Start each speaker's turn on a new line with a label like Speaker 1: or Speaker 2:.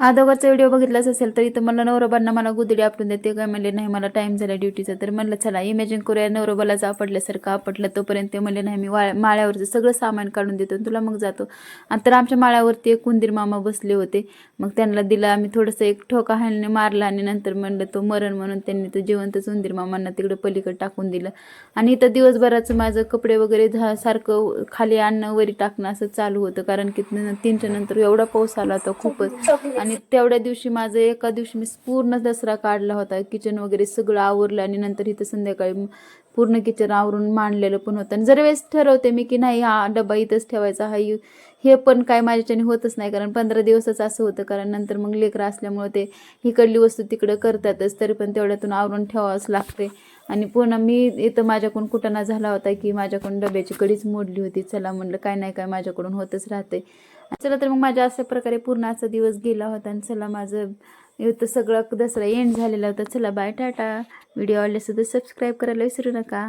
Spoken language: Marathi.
Speaker 1: अगोदरचा व्हिडिओ बघितलाच असेल तर इथं मला नवरोबांना मला गुदडी आपटून देते काय म्हणले नाही मला टाईम झाला ड्युटीचा. तर म्हणलं चला इमॅजिन करूया नवरोबालाच आपटल्यासारखं आपटलं. तोपर्यंत ते म्हणले नाही मी माळ्यावरचं सगळं सामान काढून देतो तुला मग जातो. आणि तर आमच्या माळ्यावरती एक कुंदीर मामा बसले होते. मग त्यांना दिलं आम्ही थोडंसं एक ठोका हाणने मारला आणि नंतर म्हणलं तो मरण म्हणून त्यांनी तो जिवंतच उंदीर मामांना तिकडे पलीकडे टाकून दिलं. आणि इथं दिवसभराचं माझं कपडे वगैरे सारखं खाली आणणं वरी टाकणं असं चालू होतं. कारण की 3च्या नंतर एवढा पाऊस आला होता खूपच. आणि तेवढ्या दिवशी माझं एका दिवशी मी पूर्ण दसरा काढला होता. किचन वगैरे सगळं आवरलं आणि नंतर इथं संध्याकाळी पूर्ण किचन आवरून मांडलेलं पण होतं. आणि जर वेळेस ठरवते मी की नाही हा डबा इथंच ठेवायचा हा हे पण काय माझ्याच्याने होतच नाही. कारण 15 दिवसच असं होतं. कारण नंतर मग लेकरं असल्यामुळे ते इकडली वस्तू तिकडं करतातच. तरी पण तेवढ्यातून आवरून ठेवावंच लागते. आणि पुन्हा मी इथं माझ्याकडून कुटाणा झाला होता की माझ्याकडून डब्याची कडीच मोडली होती. चला म्हणलं काय नाही काय माझ्याकडून होतच राहते. चला तर मग माझ्या अशा प्रकारे पूर्ण असा दिवस गेला होता. आणि चला माझं इथं सगळं दसरा एंड झालेला होता. चला बाय टाटा. व्हिडिओ आवडला असेल तर सबस्क्राईब करायला विसरू नका.